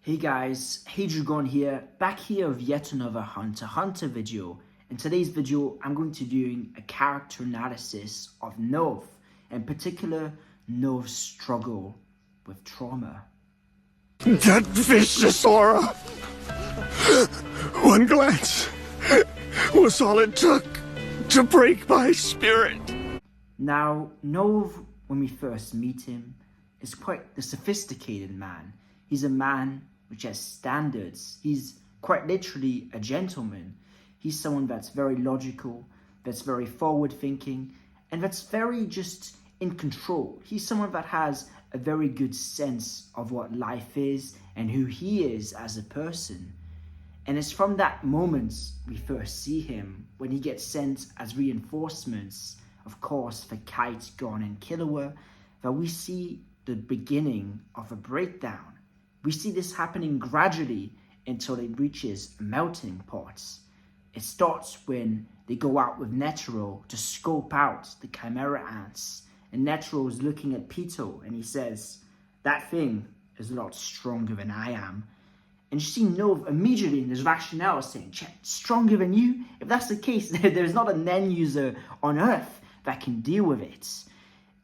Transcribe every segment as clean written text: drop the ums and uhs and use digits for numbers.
Hey guys, Hey Dragon here, back here with yet another Hunter x Hunter video. In today's video, I'm going to be doing a character analysis of Knov, in particular, Knov's struggle with trauma. That vicious aura! One glance was all it took to break my spirit. Now, Knov, when we first meet him, is quite the sophisticated man. He's a man which has standards. He's quite literally a gentleman. He's someone that's very logical, that's very forward-thinking, and that's very just in control. He's someone that has a very good sense of what life is and who he is as a person. And it's from that moment we first see him, when he gets sent as reinforcements, of course, for Kite, Gon, and Killua, that we see the beginning of a breakdown. We see this happening gradually until it reaches a melting pot. It starts when they go out with Netero to scope out the Chimera ants. And Netero is looking at Pito and he says, "That thing is a lot stronger than I am." And you see Knov immediately in his rationale saying, "Stronger than you? If that's the case, there's not a Nen user on Earth that can deal with it."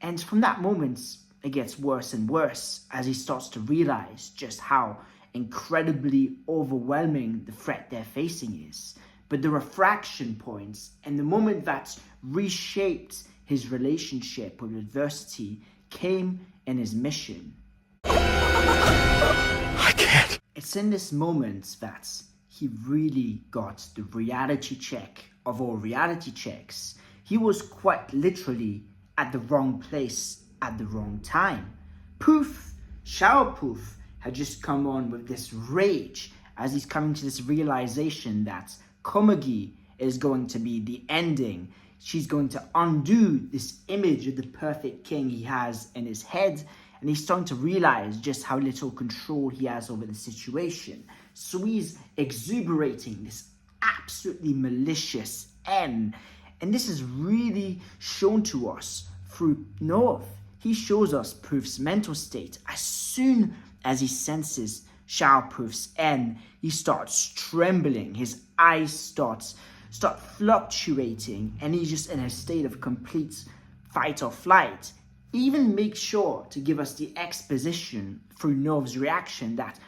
And from that moment, it gets worse and worse as he starts to realize just how incredibly overwhelming the threat they're facing is. But the refraction points and the moment that reshaped his relationship with adversity came in his mission. I can't. It's in this moment that he really got the reality check of all reality checks. He was quite literally at the wrong place at the wrong time. Poof, Shao Poof had just come on with this rage as he's coming to this realization that Komugi is going to be the ending. She's going to undo this image of the perfect king he has in his head, and he's starting to realize just how little control he has over the situation. So he's exuberating this absolutely malicious end, and this is really shown to us through Knov. He shows us Poof's mental state. As soon as he senses Shao Poof's end, he starts trembling. His eyes start fluctuating, and he's just in a state of complete fight or flight. He even makes sure to give us the exposition through Knov's reaction that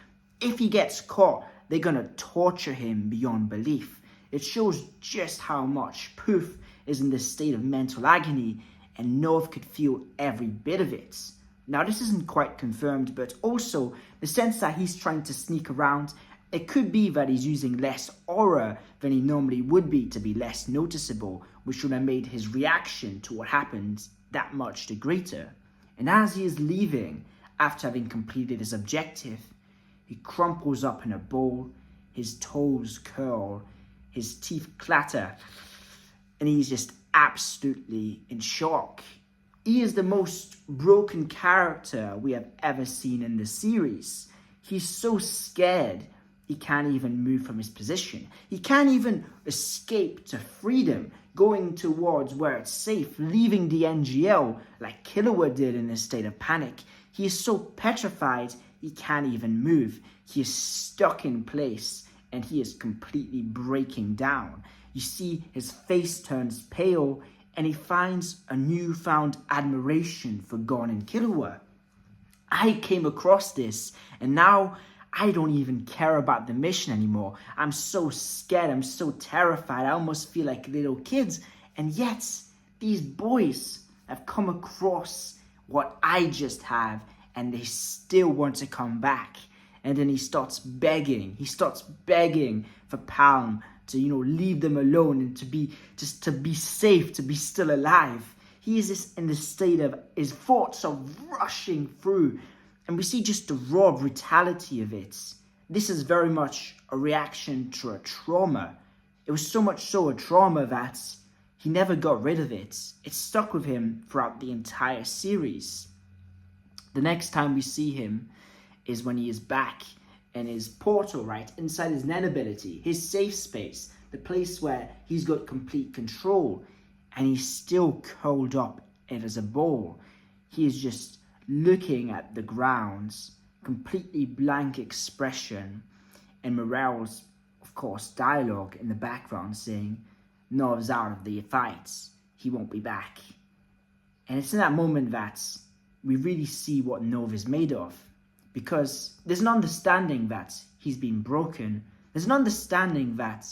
if he gets caught, they're gonna torture him beyond belief. It shows just how much Poof is in this state of mental agony, and Knov could feel every bit of it. Now, this isn't quite confirmed, but also the sense that he's trying to sneak around, it could be that he's using less aura than he normally would be to be less noticeable, which would have made his reaction to what happened that much the greater. And as he is leaving, after having completed his objective, he crumples up in a ball, his toes curl, his teeth clatter, and he's just absolutely in shock. He is the most broken character we have ever seen in the series. He's so scared he can't even move from his position. He can't even escape to freedom, going towards where it's safe, leaving the NGL like Killua did in a state of panic. He is so petrified he can't even move. He is stuck in place and he is completely breaking down. You see his face turns pale and he finds a newfound admiration for Gon and Killua. I came across this and now I don't even care about the mission anymore. I'm so scared, I'm so terrified, I almost feel like little kids. And yet, these boys have come across what I just have and they still want to come back. And then he starts begging for Palm to, leave them alone and to be safe, to be still alive. He is just in the state of his thoughts are rushing through, and we see just the raw brutality of it. This is very much a reaction to a trauma. It was so much so a trauma that he never got rid of it. It stuck with him throughout the entire series. The next time we see him is when he is back in his portal, right, inside his Nen ability, his safe space, the place where he's got complete control, and he's still curled up as a ball. He is just looking at the grounds, completely blank expression, and Morale's, of course, dialogue in the background saying, Knov's out of the fights, he won't be back. And it's in that moment that we really see what Knov is made of, because there's an understanding that he's been broken. There's an understanding that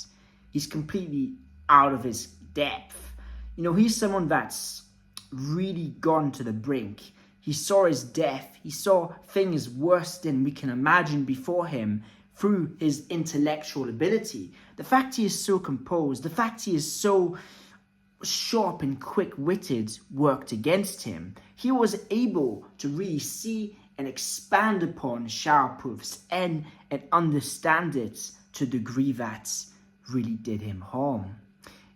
he's completely out of his depth. You know, he's someone that's really gone to the brink. He saw his death. He saw things worse than we can imagine before him through his intellectual ability. The fact he is so composed, the fact he is so sharp and quick-witted worked against him. He was able to really see and expand upon Sharapuv's end and understand it to a degree that really did him harm.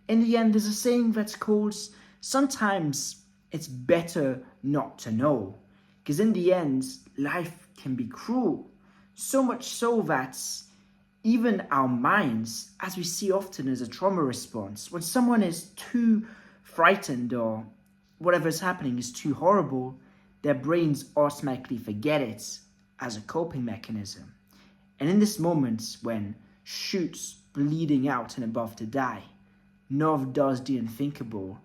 In the end, there's a saying that's called, sometimes it's better not to know. Because in the end, life can be cruel. So much so that even our minds, as we see often as a trauma response, when someone is too frightened or whatever is happening is too horrible, their brains automatically forget it as a coping mechanism. And in this moment, when Shoot's bleeding out and about to die, Knov does the unthinkable.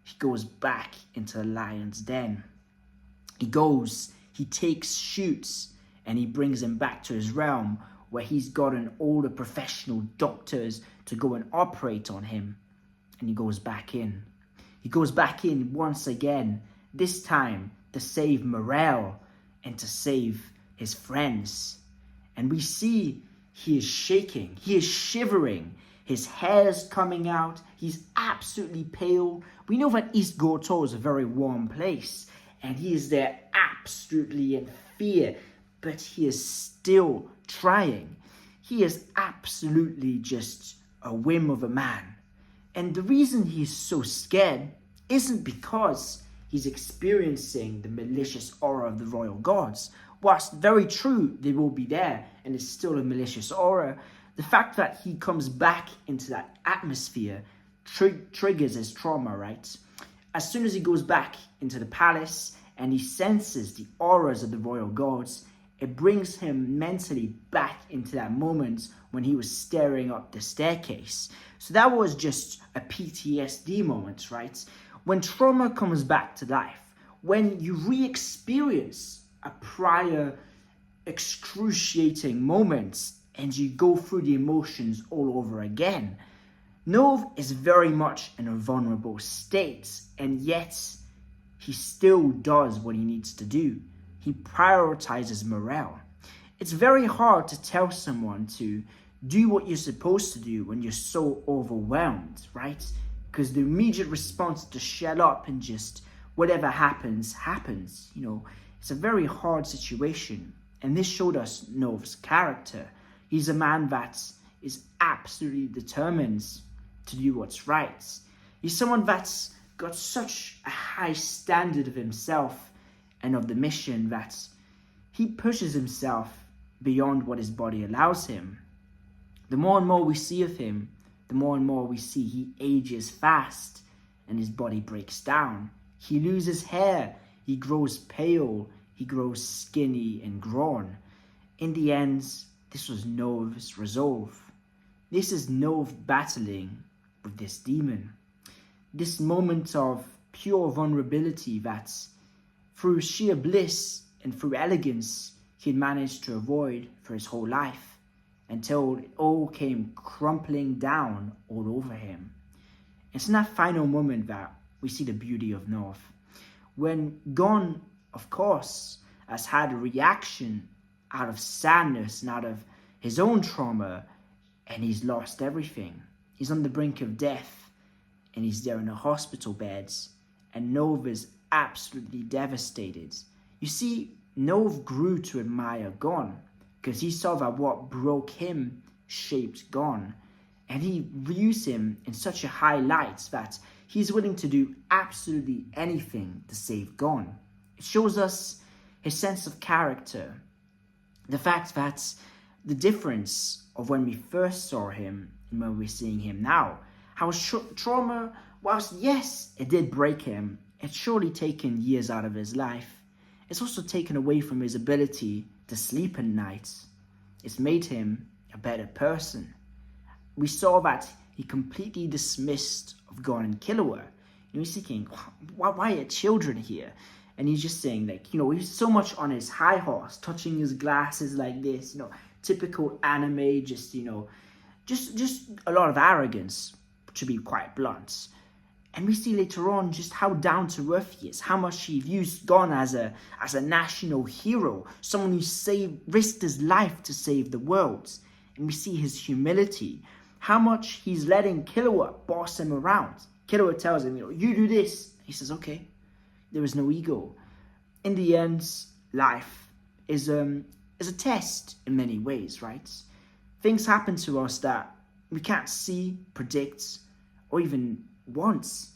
He goes back into the lion's den. He takes Shoots and he brings him back to his realm where he's gotten all the professional doctors to go and operate on him. And he goes back in. He goes back in once again, this time to save Morale and to save his friends. And we see he is shaking, he is shivering, his hair's coming out, he's absolutely pale. We know that East Gorto is a very warm place, and he is there absolutely in fear, but he is still trying. He is absolutely just a whim of a man. And the reason he's so scared isn't because he's experiencing the malicious aura of the royal guards. Whilst very true, they will be there, and it's still a malicious aura, the fact that he comes back into that atmosphere triggers his trauma, right? As soon as he goes back into the palace and he senses the auras of the royal guards, it brings him mentally back into that moment when he was staring up the staircase. So that was just a PTSD moment, right? When trauma comes back to life, when you re-experience a prior excruciating moment and you go through the emotions all over again, Knov is very much in a vulnerable state, and yet he still does what he needs to do. He prioritizes morale. It's very hard to tell someone to do what you're supposed to do when you're so overwhelmed, right? Because the immediate response is to shell up and just whatever happens, happens. You know, it's a very hard situation. And this showed us Knov's character. He's a man that is absolutely determined to do what's right. He's someone that's got such a high standard of himself and of the mission that he pushes himself beyond what his body allows him. The more and more we see of him, the more and more we see he ages fast and his body breaks down. He loses hair, he grows pale, he grows skinny and grown. In the end, this was Knov's resolve. This is Knov battling with this demon. This moment of pure vulnerability that, through sheer bliss and through elegance, he had managed to avoid for his whole life, until it all came crumpling down all over him. It's in that final moment that we see the beauty of Knov. When Gon, of course, has had a reaction out of sadness and out of his own trauma, and he's lost everything. He's on the brink of death, and he's there in the hospital beds, and Knov is absolutely devastated. You see, Knov grew to admire Gon, because he saw that what broke him shaped Gon, and he views him in such a high light that he's willing to do absolutely anything to save Gon. It shows us his sense of character, the fact that the difference of when we first saw him and when we're seeing him now, how trauma, whilst yes, it did break him, it's surely taken years out of his life, It's also taken away from his ability to sleep at night. It's made him a better person. We saw that he completely dismissed of Gon and Killua. He's thinking, why are children here? And he's just saying, like, he's so much on his high horse, touching his glasses like this, typical anime, just a lot of arrogance, to be quite blunt. And we see later on just how down to earth he is, how much he views Gon as a national hero, someone who risked his life to save the world. And we see his humility, how much he's letting Killua boss him around. Killua tells him, you do this. He says, okay. There is no ego. In the end, life is a test in many ways, right? Things happen to us that we can't see, predict, or even want.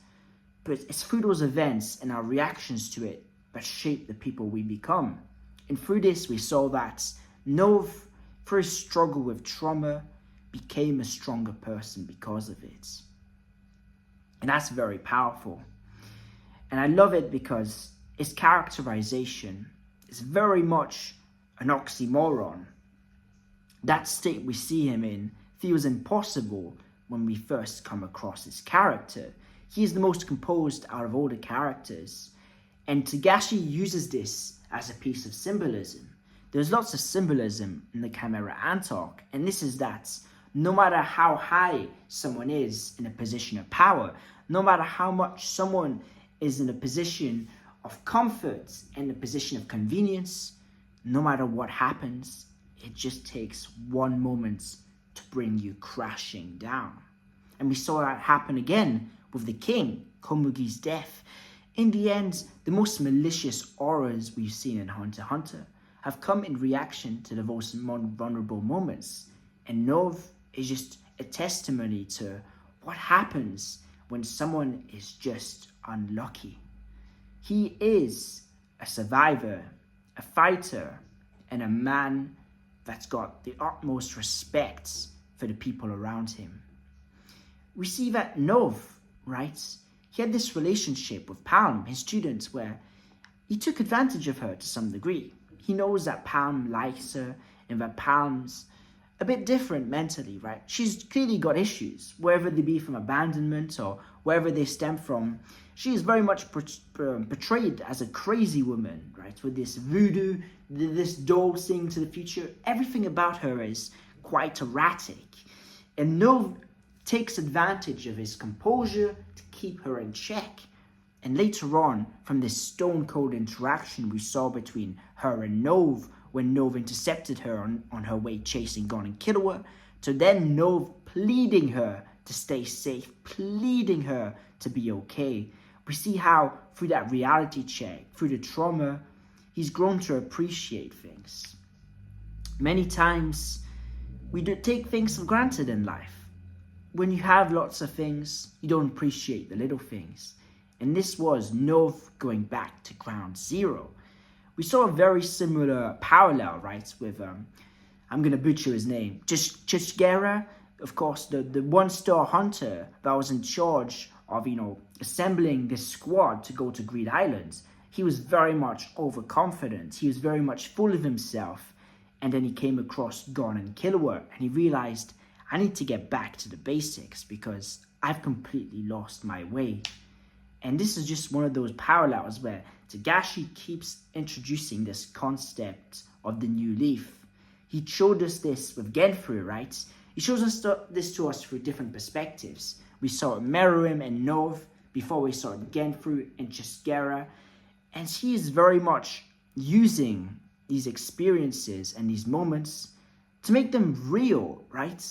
But it's through those events and our reactions to it that shape the people we become. And through this, we saw that Knov, through his struggle with trauma, became a stronger person because of it. And that's very powerful. And I love it because his characterization is very much an oxymoron. That state we see him in feels impossible when we first come across his character. He is the most composed out of all the characters. And Togashi uses this as a piece of symbolism. There's lots of symbolism in the Chimera Ant arc, and this is that no matter how high someone is in a position of power, no matter how much someone is in a position of comfort and a position of convenience, no matter what happens, it just takes one moment to bring you crashing down. And we saw that happen again with the king, Komugi's death. In the end, the most malicious auras we've seen in Hunter x Hunter have come in reaction to the most vulnerable moments. And Knov is just a testimony to what happens when someone is just unlucky. He is a survivor, a fighter, and a man that's got the utmost respect for the people around him. We see that Knov, right? He had this relationship with Palm, his student, where he took advantage of her to some degree. He knows that Palm likes her and that Palm's a bit different mentally, right? She's clearly got issues, whether they be from abandonment or wherever they stem from. She is very much portrayed as a crazy woman, right? With this voodoo, this doll seeing to the future. Everything about her is quite erratic. And Knov takes advantage of his composure to keep her in check. And later on, from this stone-cold interaction we saw between her and Knov, when Knov intercepted her on her way chasing Gon and Killua, to then Knov pleading her to stay safe, pleading her to be okay. We see how, through that reality check, through the trauma, he's grown to appreciate things. Many times, we do take things for granted in life. When you have lots of things, you don't appreciate the little things. And this was Knov going back to ground zero. We saw a very similar parallel, right, with, I'm going to butcher his name, Chishgera, of course, the one-star hunter that was in charge of, assembling this squad to go to Greed Islands. He was very much overconfident. He was very much full of himself. And then he came across Gon and Killua, and he realized, I need to get back to the basics because I've completely lost my way. And this is just one of those parallels where Togashi keeps introducing this concept of the new leaf. He showed us this with Genfru, right? He shows us this to us through different perspectives. We saw Meruem and Knov before we saw Genfru and Chishgera. And he is very much using these experiences and these moments to make them real, right?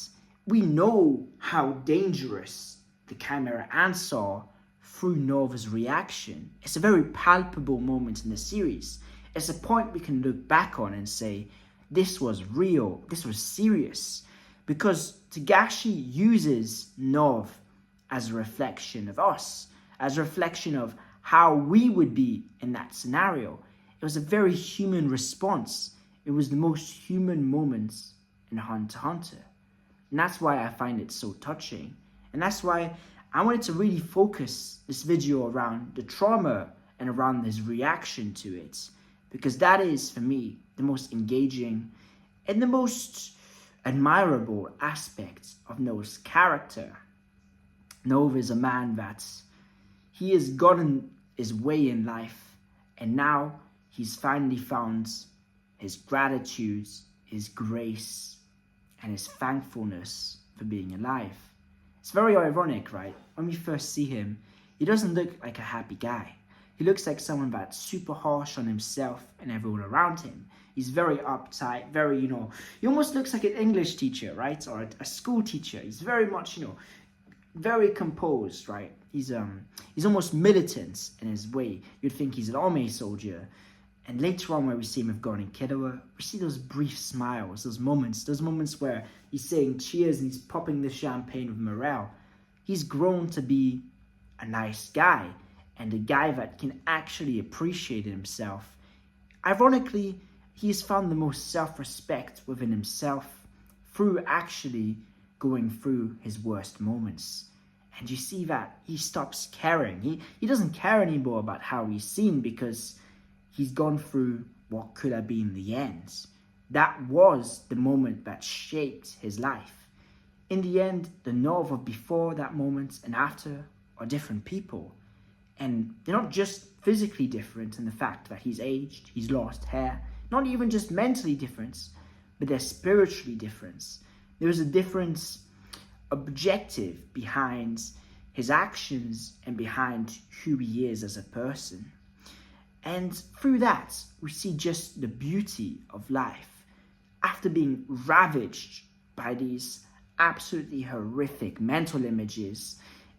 We know how dangerous the Chimera Ants are through Knov's reaction. It's a very palpable moment in the series. It's a point we can look back on and say, this was real, this was serious. Because Togashi uses Knov as a reflection of us, as a reflection of how we would be in that scenario. It was a very human response. It was the most human moments in Hunter x Hunter. And that's why I find it so touching. And that's why I wanted to really focus this video around the trauma and around his reaction to it. because that is, for me, the most engaging and the most admirable aspect of Knov's character. Knov is a man that he has gotten his way in life, and now he's finally found his gratitude, his grace, and his thankfulness for being alive. It's very ironic, right? When we first see him, he doesn't look like a happy guy. He looks like someone that's super harsh on himself and everyone around him. He's very uptight, very, he almost looks like an English teacher, right? Or a school teacher. He's very much, very composed, right? He's almost militant in his way. You'd think he's an army soldier. And later on, where we see him with Gordon Kidder, we see those brief smiles, those moments where he's saying cheers and he's popping the champagne with morale. He's grown to be a nice guy, and a guy that can actually appreciate himself. Ironically, he has found the most self-respect within himself through actually going through his worst moments. And you see that he stops caring. He doesn't care anymore about how he's seen, because he's gone through what could have been the end. That was the moment that shaped his life. In the end, the Knov of before that moment and after are different people. And they're not just physically different in the fact that he's aged, he's lost hair, not even just mentally different, but they're spiritually different. There's a different objective behind his actions and behind who he is as a person. And through that, we see just the beauty of life. After being ravaged by these absolutely horrific mental images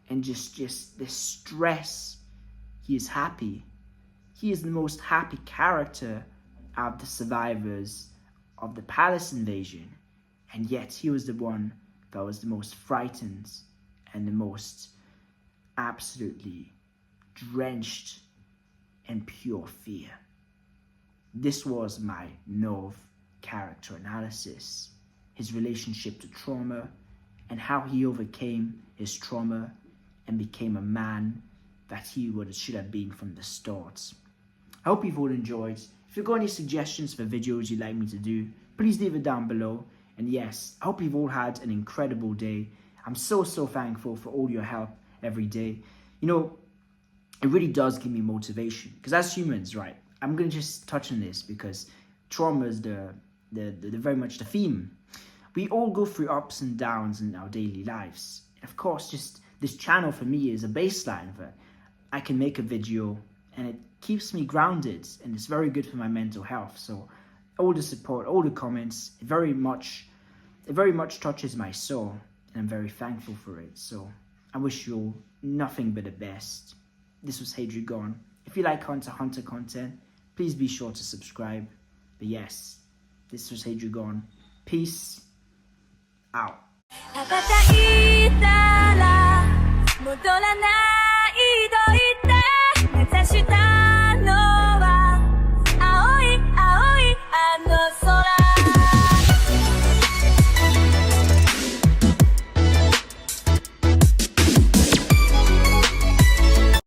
and just this stress, he is happy. He is the most happy character out of the survivors of the palace invasion. And yet he was the one that was the most frightened and the most absolutely drenched in pure fear. This was my Knov character analysis. His relationship to trauma and how he overcame his trauma and became a man that he should have been from the start. I hope you've all enjoyed. If you've got any suggestions for videos you'd like me to do, please leave it down below. And yes, I hope you've all had an incredible day. I'm so thankful for all your help every day. It really does give me motivation, because as humans, right, I'm going to just touch on this because trauma is the very much the theme. We all go through ups and downs in our daily lives. And of course, just this channel for me is a baseline that I can make a video, and it keeps me grounded, and it's very good for my mental health. So all the support, all the comments, it very much touches my soul, and I'm very thankful for it. So I wish you all nothing but the best. This was Hadrigon. If you like Hunter content, please be sure to subscribe. But yes, this was Hadrigon. Peace out.